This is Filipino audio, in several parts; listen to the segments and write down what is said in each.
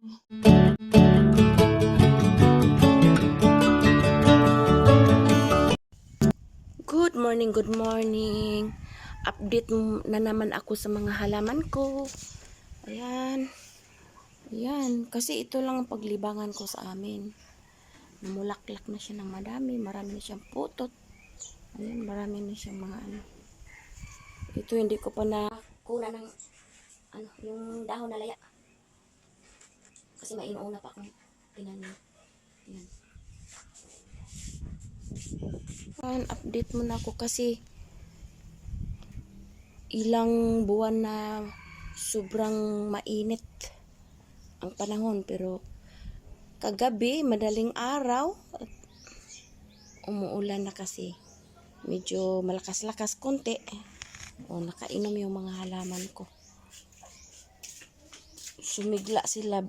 Good morning, good morning. Update na naman ako sa mga halaman ko. Ayan. Ayan. Kasi ito lang ang paglibangan ko sa amin. Namulaklak na siya ng madami. Marami na siyang putot. Ayan, marami na siyang mga ano. Ito hindi ko pa na kuna ng yung dahon na laya. Kasi mainuna pa akong tinanim. Ayan. Ayan, update muna ako kasi ilang buwan na sobrang mainit ang panahon, pero kagabi madaling araw umuulan na kasi medyo malakas-lakas konti. Nakainom yung mga halaman ko, sumigla sila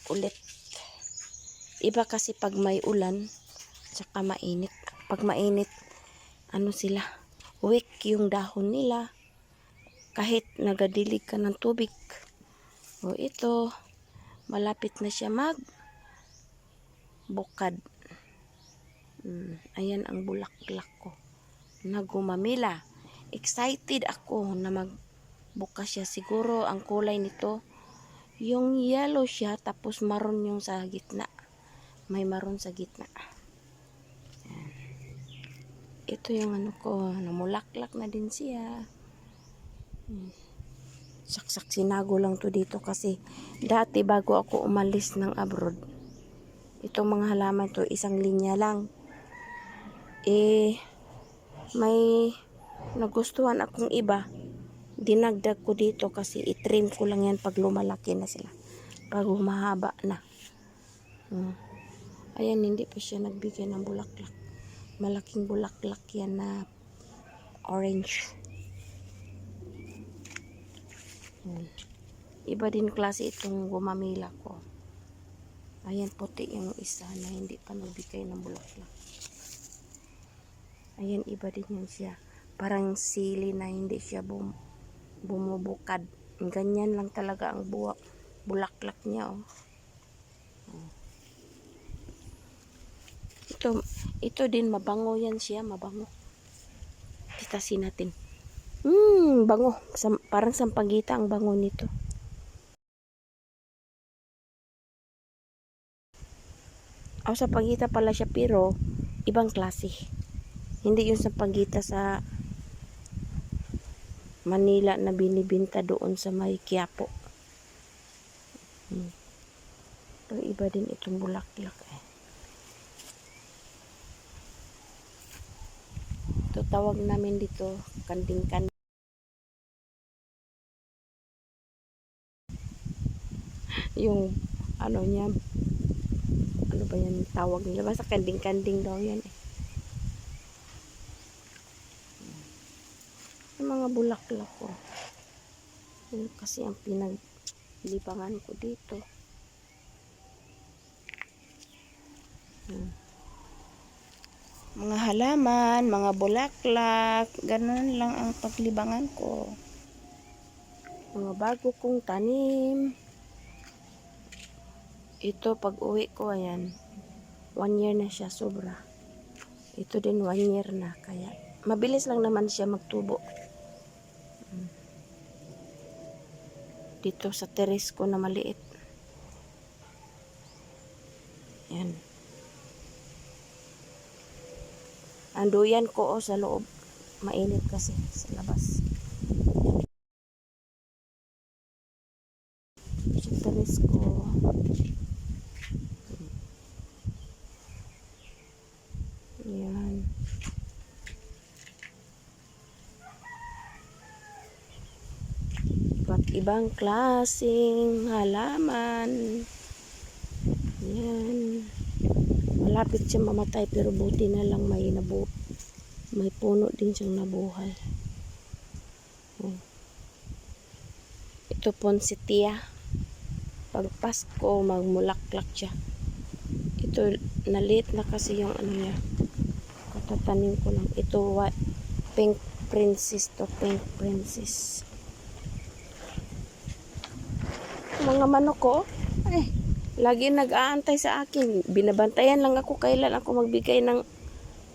ulit. Iba kasi pag may ulan tsaka mainit. Pag mainit sila, weak yung dahon nila kahit nagadilig ka ng tubig. Ito malapit na siya bukad. Ayan ang bulaklak ko na gumamila. Excited ako na magbukas siya. Siguro ang kulay nito yung yellow siya, tapos maroon yung sa gitna. May maroon sa gitna. Ayan. Ito yung ko, namulaklak na din siya. Saksak sinago lang to dito kasi dati bago ako umalis ng abroad, itong mga halaman to isang linya lang. May nagustuhan akong iba, dinagdag ko dito kasi itrim ko lang yan pag lumalaki na sila, pag humahaba na. Ayan, hindi pa siya nagbigay ng bulaklak. Malaking bulaklak yan na orange. Iba din klase itong gumamila ko. Ayan, puti yung isa na hindi pa nagbigay ng bulaklak. Ayan, iba din yun siya. Parang sili na hindi siya bumubukad. Ganyan lang talaga ang bulaklak niya. Ito din mabango yan siya, mabango. Titasin natin. Bango. Parang sampagita ang bango nito. Sampagita pala siya, pero ibang klase. Hindi yung sampagita sa Manila na binibinta doon sa may Quiapo. Ito, iba din itong bulaklak. Ito tawag namin dito, kanding-kanding. Yung niya, ano ba yan tawag nila? Basta kanding-kanding daw yan Yung mga bulaklak ko. Yun kasi ang pinaglibangan ko dito. Mga halaman, mga bulaklak, ganun lang ang paglibangan ko. Mga bago kong tanim. Ito pag uwi ko, ayan, 1 year na siya sobra. Ito din 1 year na, kaya mabilis lang naman siya magtubo. Dito sa terrace ko na maliit. Yan. Anduyan ko sa loob. Mainit kasi sa labas. Sa terrace ko. Yan. Iba't ibang klaseng halaman. Yan. Malapit siya mamatay, pero buti na lang may puno din siyang nabuhay. Ito poinsettia. Pag Pasko magmulaklak siya. Ito nalit na kasi yung niya. Katatanim ko lang. Ito pink princess to, pink princess. Mga manok ko, Ay, lagi nag-aantay sa akin. Binabantayan lang ako kailan ako magbigay ng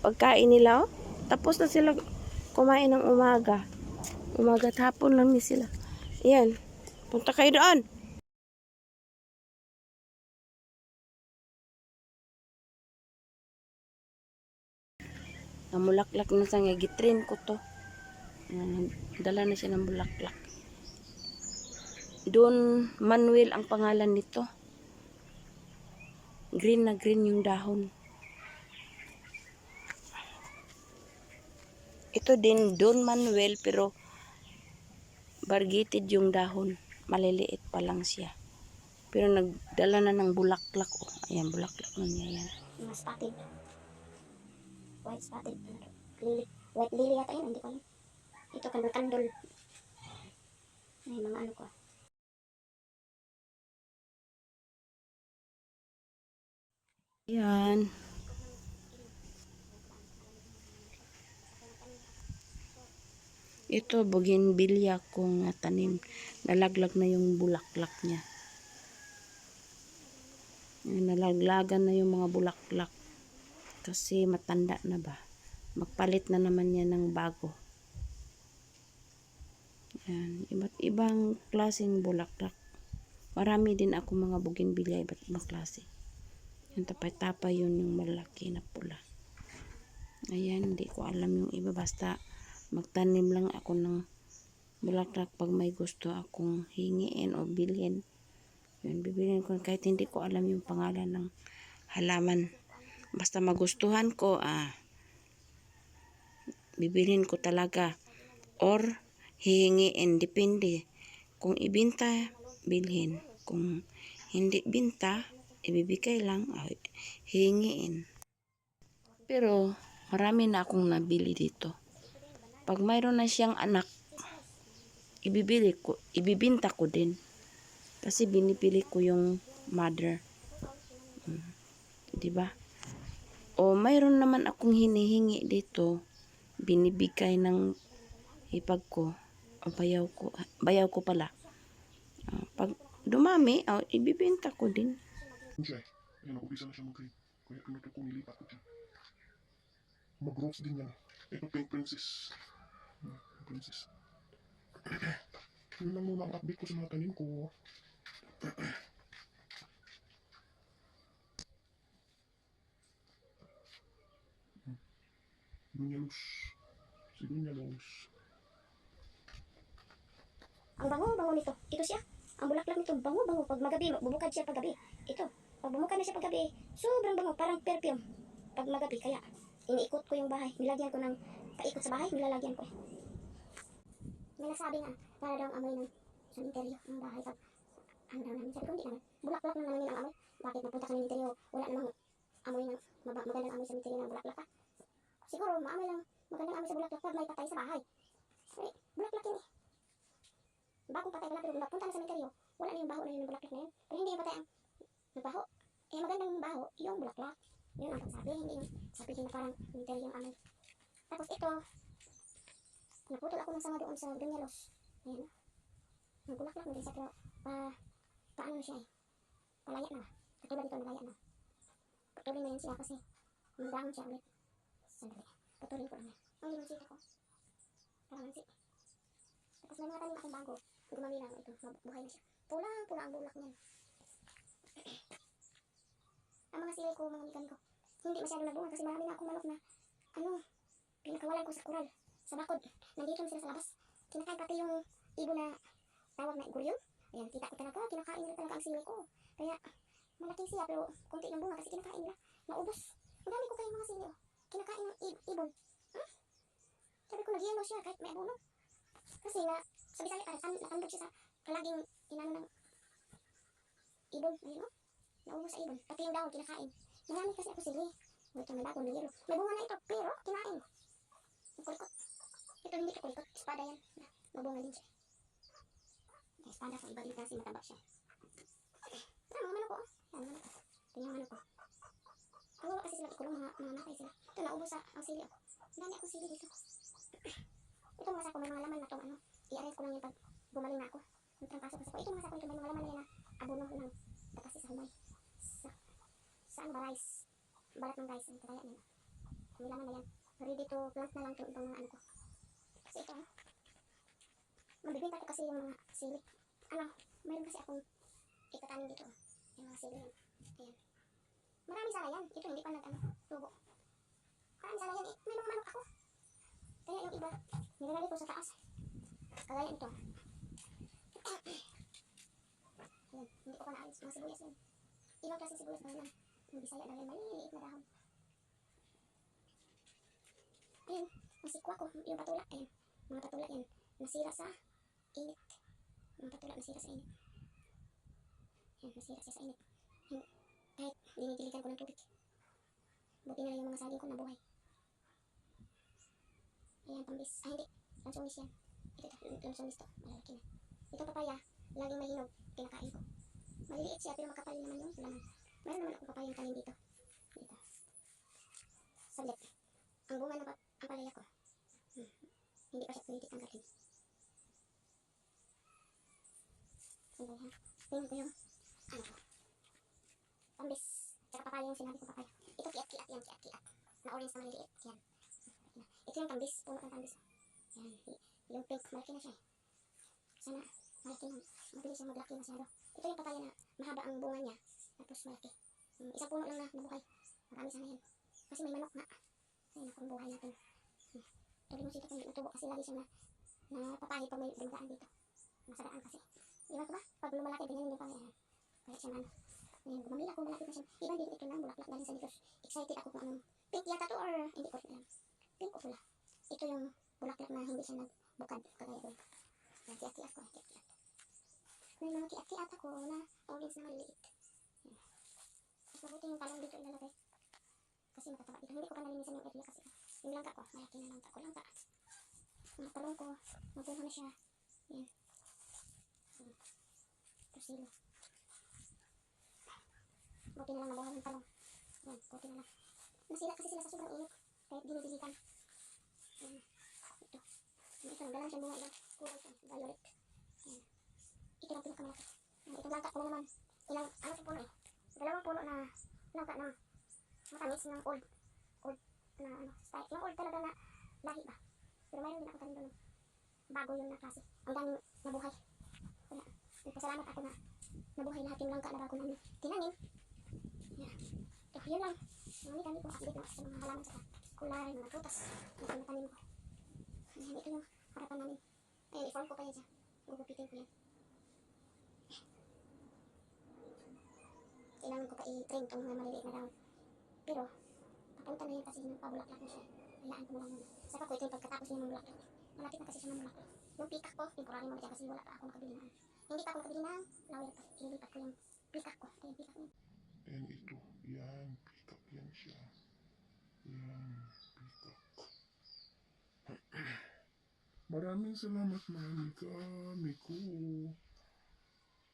pagkain nila. Oh. Tapos na sila kumain ng umaga. Umaga at hapon lang ni sila. Ayan. Punta kayo doon. Namulaklak na sa nga. Gitrim ko to. Dala na siya ng bulaklak. Don Manuel ang pangalan nito. Green na green yung dahon. Ito din Don Manuel pero variegated yung dahon. Maliliit pa lang siya. Pero nagdala na ng bulaklak. Oh, ayan, bulaklak na niya yan. Mga spotted. White spotted. Lily. White lily yata yun. Hindi ko alam. Ito kandol-kandol. Ay, mga ano ko. Ayan. Ito, bougainvillea kong tanim. Nalaglag na yung bulaklak niya. Nalaglagan na yung mga bulaklak. Kasi matanda na ba. Magpalit na naman yan ng bago. Ayan. Iba't ibang klaseng bulaklak. Marami din ako mga bougainvillea, iba't ibang klase. Yung tapay-tapay yun yung malaki na pula. Ayan, hindi ko alam yung iba. Basta magtanim lang ako ng bulaklak pag may gusto akong hingiin o bilhin. Yun, bibilhin ko kahit hindi ko alam yung pangalan ng halaman. Basta magustuhan ko, bibilhin ko talaga. Or hihingiin, depende. Kung ibinta, bilhin. Kung hindi binta, ibibigay lang, hihingiin. Pero marami na akong nabili dito. Pag mayroon na siyang anak, ibibinta ko din. Kasi binipili ko yung mother. Diba? O mayroon naman akong hinihingi dito, binibigay ng hipag ko, o bayaw ko pala. Pag dumami, ibibenta ko din. Siya eh. Ayan, nag-umpisa na siya mag-grade. Kaya pinuto ko, nilipat ko siya. Mag-rose din yan. Ito pink princess. Princess. Yun lang muna ang update ko sa mga tanim ko. Dunyalos. Si Dunyalos. Ang bango-bango nito. Ito siya. Ang bulaklak nito, bango-bango. Pag magabi, bubukad siya pag gabi. Ito. Pag bumukad na siya pag gabi, sobrang bango. Parang perfume. Pag magabi, kaya iniikot ko yung bahay. Nilagyan ko ng paikot sa bahay. Nilalagyan ko. May nagsabi nga, para daw ang amoy ng cemetery ng bahay. Pag ano daw namin, sabi ko hindi naman. Bulaklak lang naman yun ang amoy. Bakit mapunta ka ng cemetery? Wala namang amoy ng magandang amoy sa cemetery ng bulaklak ka. Siguro, maamoy lang magandang amoy sa bulaklak pag may patay sa bahay. Eh, bulaklak yun eh. Bagong patay ka na pero napunta na sa cemetery, wala na yung baho na yun ng bulaklak na yun. Pero hindi yung patay ang nagbaho. Eh, magandang baho, yung bulaklak. Yun ang pagsabi, hindi yung sabihin na parang cemetery yung amoy. Tapos ito, naputol ako ng sama doon sa Dunyalos. Ayan. Nagbulaklak na din siya pero paano siya eh. Palaya na. Katulad ito, nalaya na. Putulin na yun siya kasi magdahon siya ulit. Sandali. Putulin ko lang yan. Ang limansi ako. Kalamansi. Tapos may mga tanim akong bago. Gumamila ako ito. Mabuhay na siya. Pulang-pula ang bulak niyan. Ang mga sili ko, mga mikan ko, hindi masyado nagbunga kasi marami na akong manok na pinakawalan ko sa kural. Sa bakod. Nandito na sila sa labas. Kinakain pati yung ibon na tawag na gurion. Ayan, kita ko talaga. Kinakain nila talaga ang sili ko. Kaya, malaking siya pero konti ng bunga kasi kinakain nila. Naubos. Ang dami ko kayong mga sili. Kinakain ng ibon. Sabi ko, nagyelo siya kahit may abono. Kasi sabi sa nakandog siya sa kalaging inano ng ibon. Ayun naubos sa ibon. Pati yung dahon, kinakain. Marami kasi ako sili. Ito may bagong nagyelo. May bunga na ito, pero kinain. Kulikot. Ito hindi ko kulikot. Espada yan. Mabunga din siya. Espada sa iba din kasi mataba siya. Mga manok ko. Yan, manok. Ito yung manok ko. Kawawa kasi sila ikulong, mga matay sila. Ito naubos sa ang sili ako. Dami akong sili dito. Ito mga sako, may mga laman na itong I-arrange ko lang yung pag gumaling na ako. Yung trangkaso ko sa ko. Ito mga sako, ito may mga laman na yan na abono ng tatas sa ano ba, rice. Balat ng rice. Ang kagaya nila. Kamilangan na yan. Ready to plant na lang itong ibang mga ano ko. Kasi ito, mabibinta ko kasi yung mga sili. Ano, mayroon kasi akong itatanim dito. Yung mga sili yan. Ayan. Marami sana yan. Ito hindi pa tubo. Marami sana yan. May mga manok ako. Kaya yung iba, nilalagay ko sa taas. Kagaya ito. Ayan, hindi ko pa naalis. Mga sibuyas yan. Ibang klaseng sibuyas ba yan? Yung bisaya daw yan. Maliliit na dahon. Ayan, masikwa ko. Yung patulak. Ayan, mga patulak yan. Nasira sa init. Mga patulak nasira sa init. Ayan, nasira siya sa init. Ayan, kahit dinidiligan ko ng tubig. Buti na lang yung mga saging ko nabuhay. Ayan, pambis. Ah, hindi. Lansonis yan. Ito, lansonis to. Malalaki na. Itong papaya, laging may hinog. Kinakain ko. Maliliit siya, pero makapal naman yung laman. Meron naman akong papayang tanim dito. Dito. Saglit. Ang bunga ng ampalaya ko. Hindi pa siya pwede tanggalin. Sandali ha. Tingnan ko yung ano ko. Pambis. Tsaka papaya yung sinabi ko papaya. Ito kiat-kiat yan, kiat-kiat. Na orange na maliliit. Yan. Ito yung tambis. Puno ng tambis. Yan. Yung pink, malaki na siya. Sana, malaki na. Mabilis yung maglaki masyado. Ito yung papaya na mahaba ang bunga niya. Tapos malaki. Isang puno lang na nabuhay. Marami sana yan. Kasi may manok nga. Ay, naku, ang buhay natin. Tuloy mo sito kung hindi natubo kasi lagi siya na papahid pag may dumadaan dito. Masadaan kasi. Iba ko ba? Pag lumalaki, ganyan yung papaya. Kaya siya man. Ngayon, gumamil ako, malapit na siya. Iba din ito na, bulaklak galing sa Negros. Excited ako kung anong pink yata to or hindi ko alam. Pink o pula. Ito yung bulaklak na hindi siya nagbukad. Kagaya doon. Yan, kiat-kiat ko, kiat-kiat. May mga kiat-kiat ako na orange na maliliit. Yan. Mas mabuti yung talong dito ilalagay. Kasi matataba dito. Hindi ko pa nalinisan yung area kasi yung langka ko, malaki na langka ko. Langka. Mga talong ko, mabuha na siya. Yan. Persilo. Buti na lang nabuhay yung talong. Yan, buti na lang. Nasira kasi sila sa sobrang init. Kahit dinidilikan. Yan. Ito. Ito, nagdalang siya bunga ilang kulay siya. Violet. Yan. Ito lang pinakamalaki. Itong langka ko na naman. Ilang, ano sa puno eh. Dalawang puno na langka na matamis ng old na ano, style. Yung old talaga na lahi ba. Pero mayroon din ako tanim doon. Bago yun na klase. Ang daming nabuhay. Kaya, nagpasalamat ako na nabuhay lahat yung langka na bago namin tinanim. Yeah. So, yun lang. Marami kong update na sa mga halaman sa kulay, mga prutas na pinatanim ko. Ayan, ito yung harapan namin. Ayan, i-form ko pa yan siya. Gugupitin ko yan. Kailangan ko pa i-train itong mga maliliit na dahon. Pero, papunta na yan kasi nagpabulaklak na siya. Hayaan ko mo lang muna. Saka ko ito yung pagkatapos niya ng bulaklak. Malapit na kasi siya ng bulaklak. Yung pikak ko, temporary mo dyan kasi wala pa ako nakabili na. Hindi pa ako nakabili ng flower pa. Inilipat ko yung pikak ko. Ito yung pikak niya. And ito, yan, pick up yan siya. Yan, pick up. Maraming salamat, mami ko.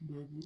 Babu.